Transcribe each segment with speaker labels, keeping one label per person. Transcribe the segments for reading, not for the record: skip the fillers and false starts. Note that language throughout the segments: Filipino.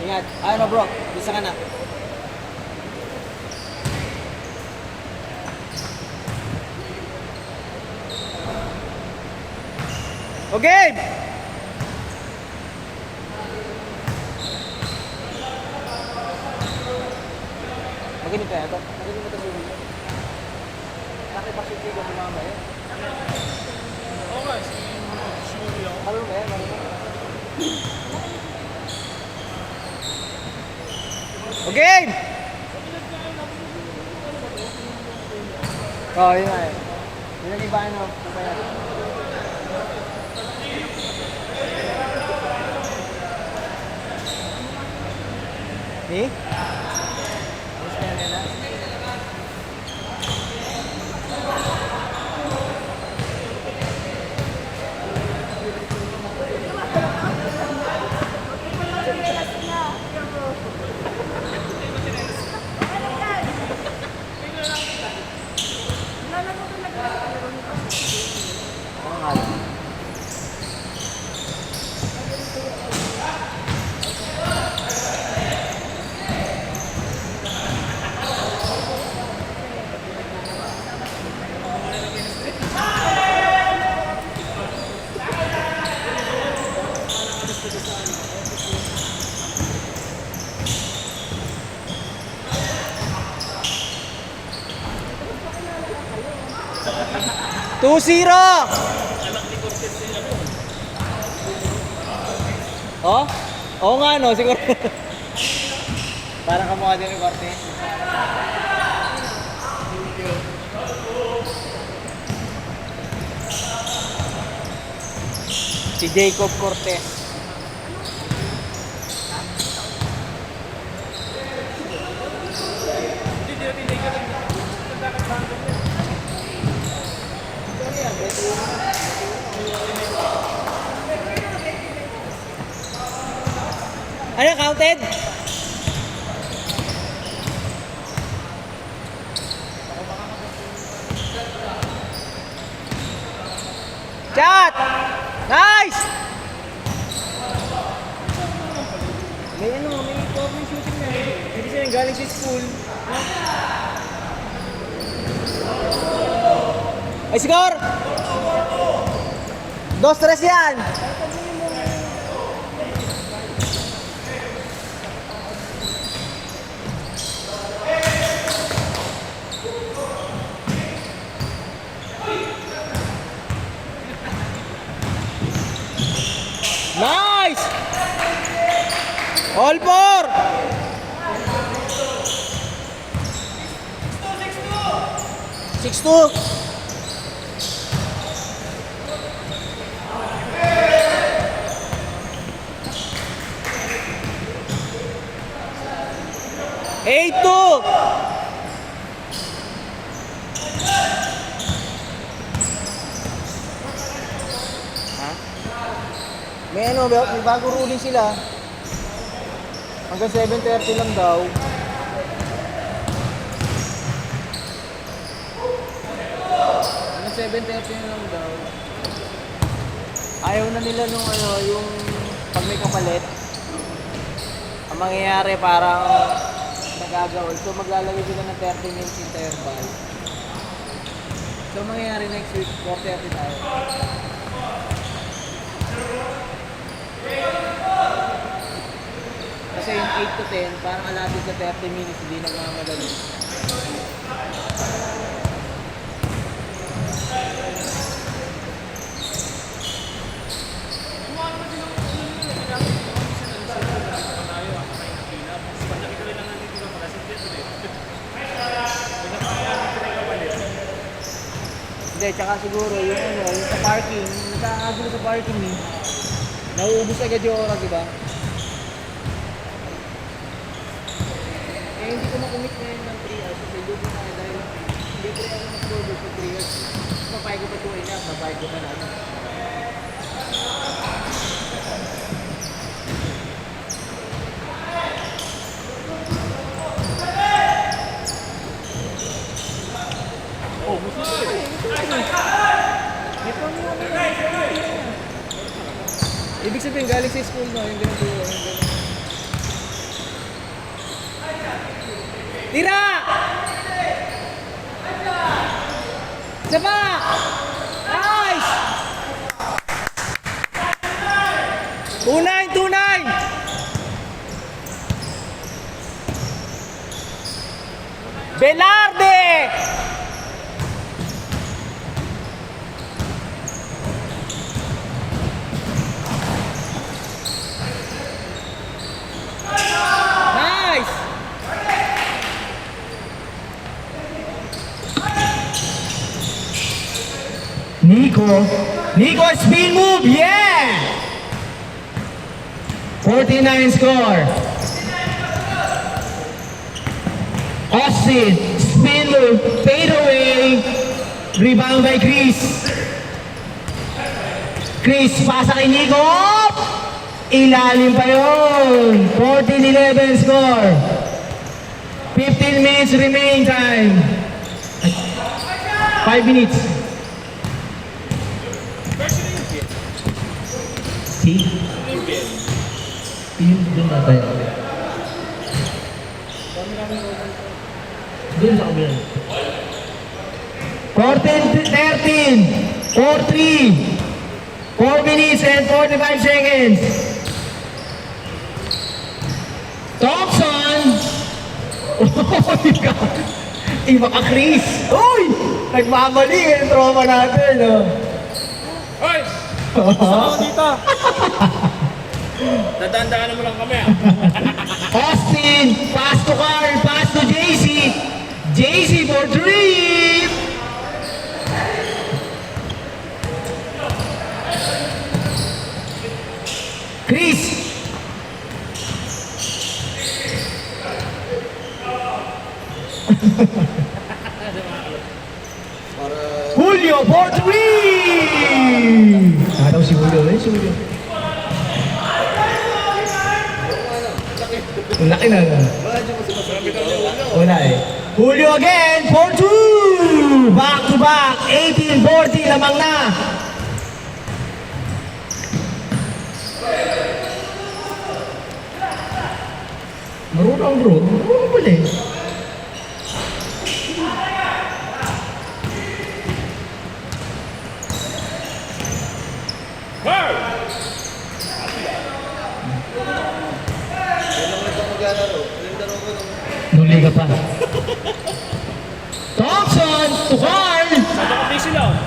Speaker 1: Ingat. Ano bro, bisa ka na. Okay! Maginit kaya ito? Maginit mo ito sa video. Nakipag-shooting ko sumama eh.
Speaker 2: Oo nga, si Julio.
Speaker 1: Marunong eh, marunong. Okay! Oh, yun nga eh. Yun ang iba ano. Ni? Gusto niya nila? Oo nga lang. Two zero! Oh? Oo nga no, siguro. Parang kamukha din yung Cortez. Si Jacob Cortez. Ano, counted? Chat! Nice! May ano, may cover shooting na eh. Hindi siya galing sa school. Ay, score! 2-3 yan! Nice! All four! 6-2. 8-2. May ano, may bago ruling sila. Hanggang 7:30 lang daw. Hanggang 7:30 lang daw. Ayaw na nila nung ano, yung pag may kapalit. Ang mangyayari parang nagagawin. So maglalagay sila ng 30 minutes interval. So mangyayari next week, 4:30 tayo. Kasi yung 8 to 10, parang alapit sa 30 minutes, hindi nagmamadali. Hindi, tsaka siguro yung ano, yung sa parking, nagkakagulo sa parking eh. Nauubos agad yung oras, diba? Eh, hindi ko makumit ngayon ng 3 hours kasi doon ko na dahil hindi ko rin ako mag-order for 3 hours. Papay ko pa 2 enough, papay ko pa na ano. Oh, gusto ko eh. Ito mo na. Ibig sabihin, galing sa school no, yung ganito, yung ganito. Tira! Isa pa! Nice! 2-9, 2-9! Velarde! Nice!
Speaker 3: Nico spin move, yeah! 49 score. Austin, spin move, fade away. Rebound by Chris. Chris, pasa kay Nico. Ilalim pa yun. 14-11 score. 15 minutes remaining time. 5 minutes. See? Yung doon na tayo. Doon sa kabila. 14-13. 4-3. 4 minutes and 45 seconds. Thompson! Oh my God! Iba ka, Chris! Uy! Nagmamali yung trauma natin, no?
Speaker 2: Hoy! Saan ako dito? Dadaan-daan mo lang kami ah.
Speaker 3: Austin! Pass to Carl! Pass to JC! JC for 3! Chris! Julio for 3! Ataw si Julio, si Julio. Ang laki na. Wala eh. Julio again for 2! Back to back. 18-40 lamang na. Marunong bro. Marunong pala eh.
Speaker 2: Hoy!
Speaker 3: Nung liga pa. Thompson to Carl.
Speaker 2: Sabi ko busy lang.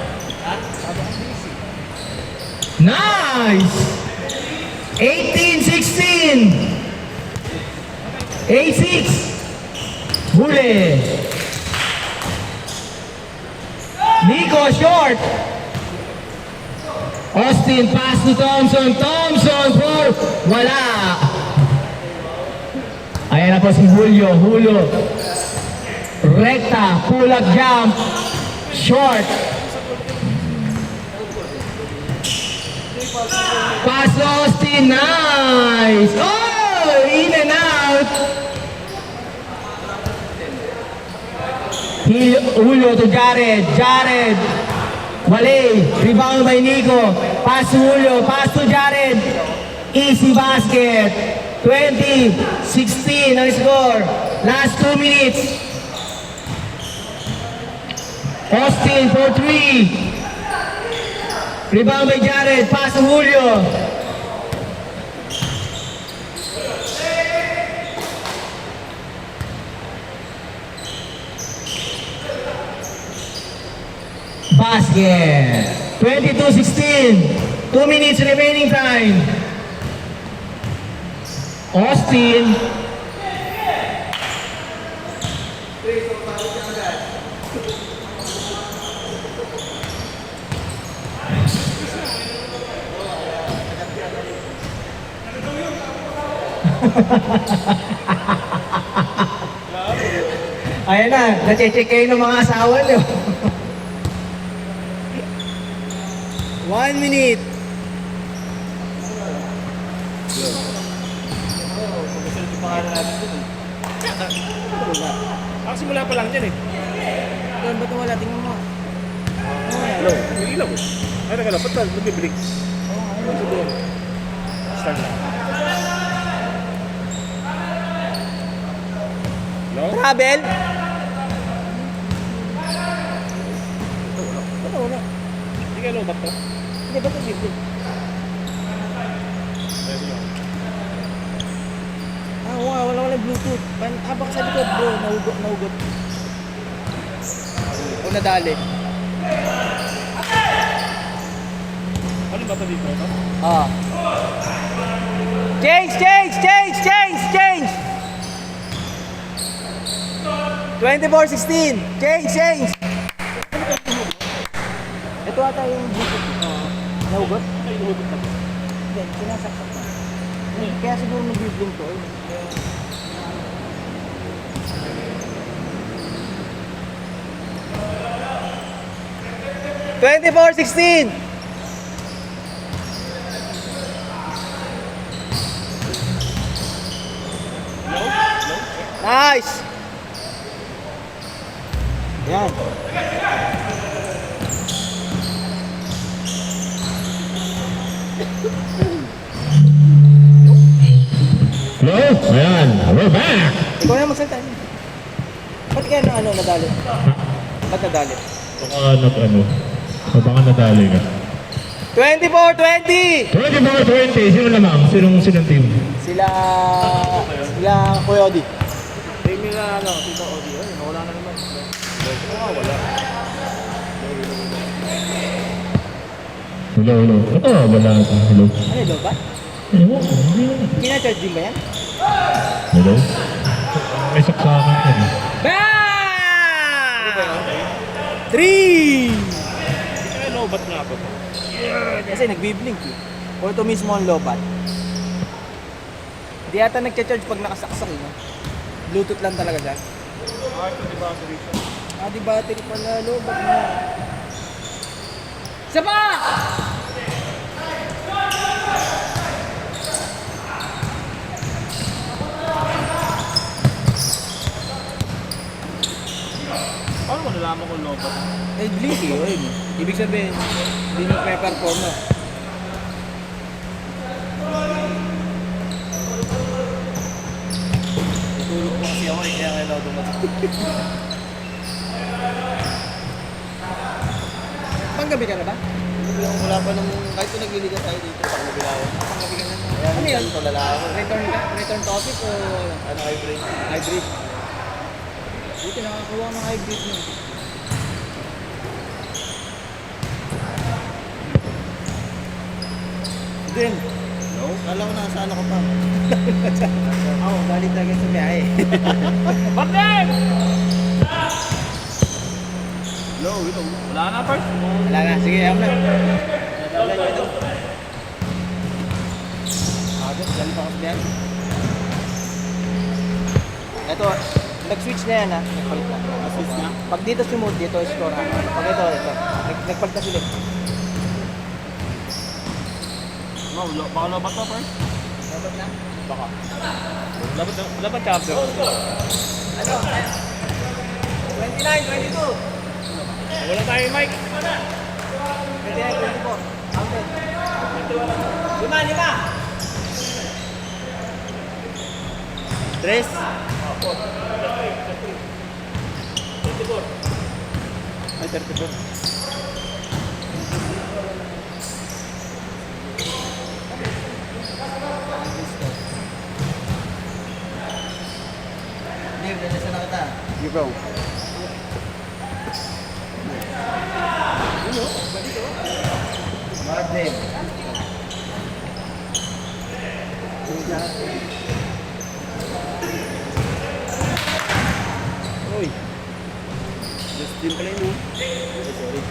Speaker 3: Nice. 18-16. 8-6. Huli. Nico short. Austin pass to Thompson. Thompson for wala. Ayan na po si Julio. Julio. Recta. Pull up jump. Short. Pass to Austin. Nice. Oh! In and out. Julio to Jared. Jared. Wale. Rebound by Nico. Pass to Julio. Pass to Jared. Easy basket. 20-16 ang score. Last 2 minutes. Austin for 3. Rebound by Jared. Pass to Julio. Basket. 22-16. 2 minutes remaining time. Austin. Ayan na, nache-check kayo ng mga asawa niyo.
Speaker 1: 1 minute.
Speaker 2: Simula pa lang dyan eh.
Speaker 1: Doon, ba't wala? Tingnan mo.
Speaker 2: Hello? Yung ilaw eh. Ay, nagala. Ba't nagbibilig? Start na. Hello? No?
Speaker 1: Travel? Wala.
Speaker 2: Hindi ka lobat to?
Speaker 1: Hindi ba ito bibig? Wala Bluetooth. Baka sa likod bro, nahugot. O nadali.
Speaker 2: Ano ba ito dito? No?
Speaker 1: Ah. Change! 24-16. Change! Ito ata yung Bluetooth. Nahugot?
Speaker 2: Nahugot na.
Speaker 1: Hindi, sinasaksak na. Kaya siguro nag-blink to. 24-16. Nice! Yan.
Speaker 3: Hello? Ayan, we're back!
Speaker 1: Ikaw na magsalita. Ba't kaya nadali? Ba't nadali?
Speaker 3: Baka nadali ka.
Speaker 1: 24-20!
Speaker 3: 24-20, sino lamang? Sinong team?
Speaker 1: Sila Kuya Odi.
Speaker 2: Team nila, Tito Odi. Ay, wala na naman. Wala.
Speaker 3: Hello. Wala. Hello.
Speaker 1: Ano yun ba? Kina-charge din ba yan?
Speaker 3: Hello? May saksakan ka na.
Speaker 1: Bang! 3!
Speaker 2: Hindi ka lobat nga ako.
Speaker 1: Kasi nagbiblink eh. O ito mismo ang lobat. Hindi yata nagcha-charge pag nakasaksak eh. No? Bluetooth lang talaga dyan.
Speaker 2: Ito di battery siya.
Speaker 1: Di battery pala lobat na. Isa pa!
Speaker 2: Paano mo nalaman kung lobat?
Speaker 1: Blink eh. Ayun. Ibig sabihin, hindi nagpe-perform no? Tutulog po kasi ako eh, kaya kailangan dumating. Panggabi ka na ba?
Speaker 4: Wala pa nung, kahit kung nagliligan tayo dito, pang nabilawan.
Speaker 1: Panggabi ka na.
Speaker 4: Kaya
Speaker 1: Ano yun?
Speaker 4: ito lalaki.
Speaker 1: Return topic o
Speaker 4: Ano hybrid?
Speaker 1: hybrid? Dito nakakakuha ng hybrid nun. Din.
Speaker 4: No? Kala ko nasa ano ka pa.
Speaker 1: Oo, galit talaga sa biyahe.
Speaker 2: Bandeng! Low, ito. Wala na, first.
Speaker 1: Wala na, sige, ako na.
Speaker 4: Wala nyo ito.
Speaker 1: Agad, galit ako sa biyahe. Ito, nag-switch na yan ha. Nagpalit na.
Speaker 4: Assist na?
Speaker 1: Pag dito smooth, dito score ha. Pag ito. Nagpalit na sila.
Speaker 2: No, baka lobat to, first.
Speaker 1: Dapat na?
Speaker 2: Baka. Labat chapter.
Speaker 1: Ano? 29, 22.
Speaker 2: Wala tayo, Mike.
Speaker 1: 29, 24. Counted. 5. Tres. Ay, 34.
Speaker 4: Hindi, nalasa na kita.
Speaker 1: You go.
Speaker 4: Martin.
Speaker 1: Uy.
Speaker 4: Justin pala yun, no? Sorry.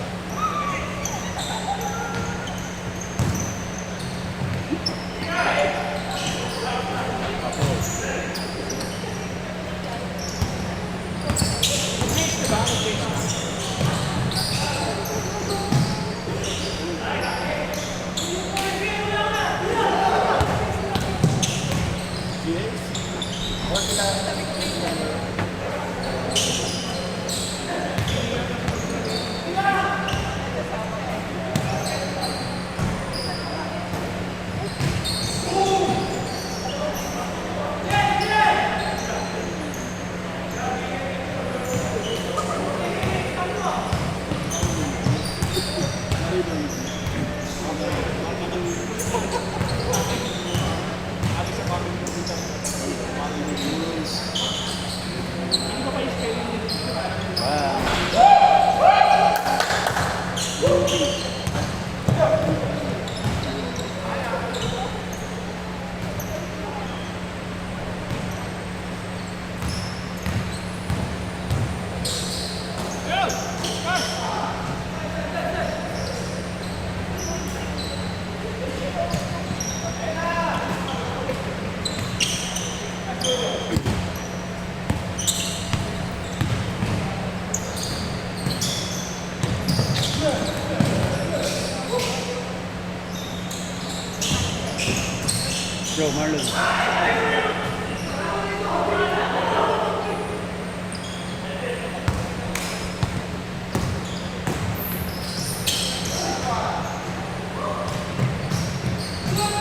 Speaker 4: Joe Marlon.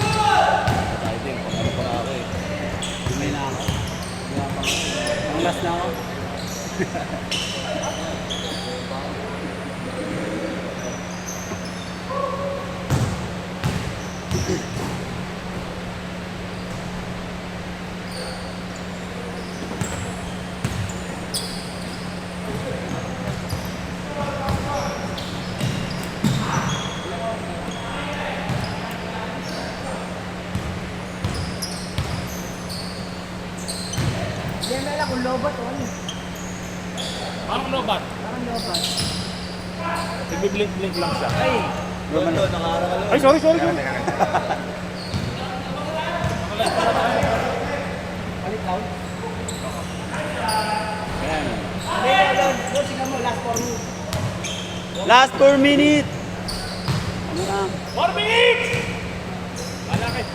Speaker 4: Diving, pag pa ako eh. Dumay na ako. Ang last na ako.
Speaker 1: Hindi na lang kung lobat o ano.
Speaker 2: Parang lobat.
Speaker 1: Parang lobat.
Speaker 2: Nagbi-blink-blink lang siya.
Speaker 1: Ay!
Speaker 4: Roman, nakaharap ka lang.
Speaker 2: Ay, sorry.
Speaker 1: Palit out.
Speaker 4: Ayan.
Speaker 1: Hindi, Lord, sige mo, last 4 minutes.
Speaker 4: Last 4 minutes! Ano na?
Speaker 2: 4 minutes! Wala kayo.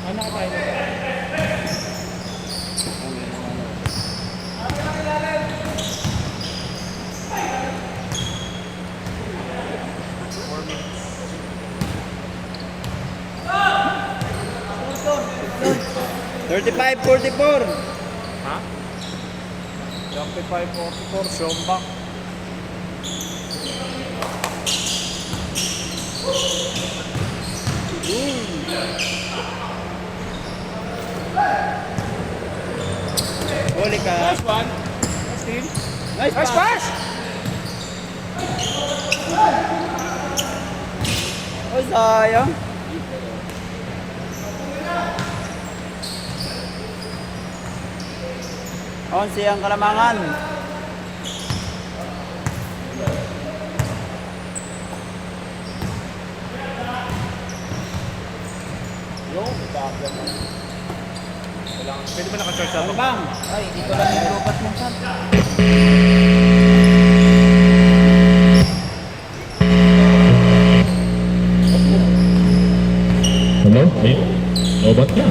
Speaker 2: Ano ka tayo?
Speaker 1: Lord,
Speaker 4: 35-44.
Speaker 2: Ha? 35-44, Shombak.
Speaker 4: Huli ka.
Speaker 2: Nice one. Nice team.
Speaker 4: Nice
Speaker 2: Nice
Speaker 4: pass.
Speaker 2: pass!
Speaker 4: Oh, sayang. Onsi ang Kalamangan.
Speaker 2: Yung, itakyan mo. Kailangan, pwede ba naka-charge sa ito?
Speaker 4: Bang!
Speaker 1: ay, dito lang yung lobat mo saan.
Speaker 5: Hello? Ay, lobat na.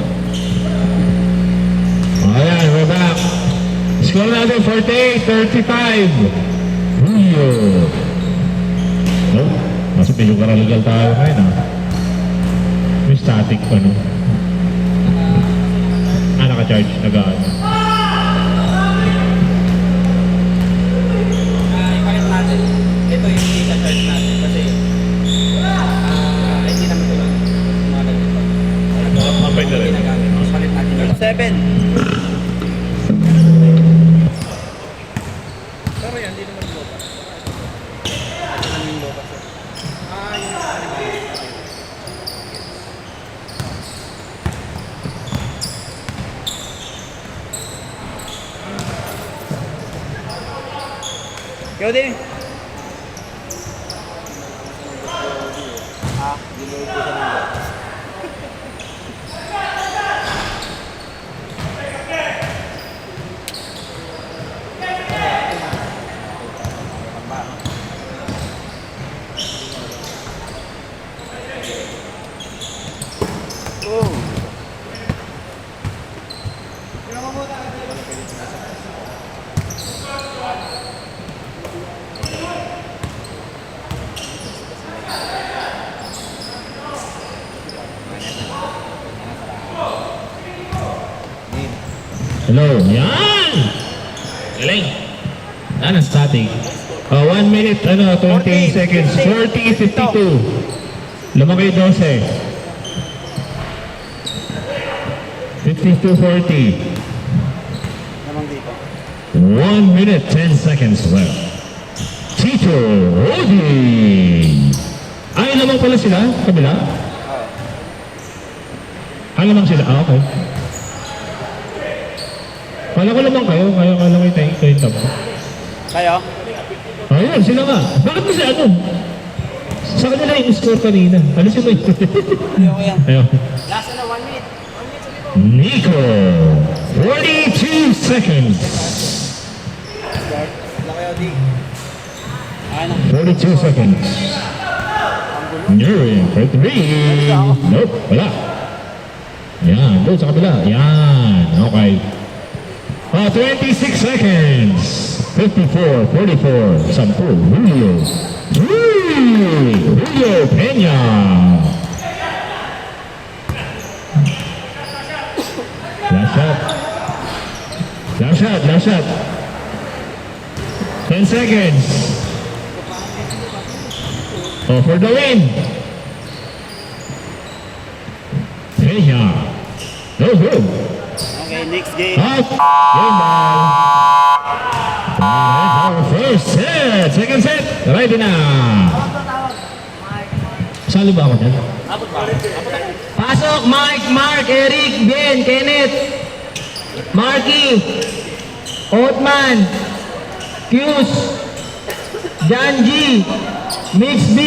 Speaker 5: Ayan, we're back. Score natin 48-35. Rio. Oh, nasa medyo karalagal tayo ngayon ah. May static pa no. Naka-charge, nag-ano.
Speaker 1: Ipalit natin. Ito yung i-charge natin kasi hindi naman ito lang umalag ito.
Speaker 5: Mabay na rin.
Speaker 1: Ginagamit. Ipalit natin.
Speaker 4: 7.
Speaker 2: Pero yan, hindi naman lobat.
Speaker 4: Ito lang yung lobat. Yodi! Giloy ko sa nangga.
Speaker 5: Hello, yan! Galing! Yan ang static. 1 minute, 20 seconds. 40-52. Lumaki 12. 52-40.
Speaker 4: Namang dito.
Speaker 5: 1 minute, 10 seconds left. Tito Odi! Ay, lamang pala sila? Kabila? Ay, lamang sila? Ah, okay. Kala ko lamang kayo, kaya kala ko yung top.
Speaker 4: Kayo?
Speaker 5: Ayun, sila nga. Bakit mo si ano? Sa kanila yung score kanina. Alisin mo yun.
Speaker 4: Okay yan.
Speaker 5: Ayun.
Speaker 1: Last na 1 minute. 1 minute sa libo.
Speaker 5: Nico! 42 seconds.
Speaker 4: Start. Wala kayo, di. Okay na.
Speaker 5: 42 seconds.
Speaker 4: Ang
Speaker 5: Nurin for 3. Nope, wala. Yan, go sa kabila. Yan, okay. 26 seconds. 54, 44, 10, Julio. Julio Peña. Last shot. Last shot, last shot. 10 seconds. Oh, for the win. Peña. No good.
Speaker 4: Okay, next game.
Speaker 5: Up. Game ball. Alright, our first set. Second set. Ready na. Sali ba ako dyan?
Speaker 3: Pasok, Mike, Mark, Eric, Ben, Kenneth, Marky, Othman, Q's, Janji, Mix B,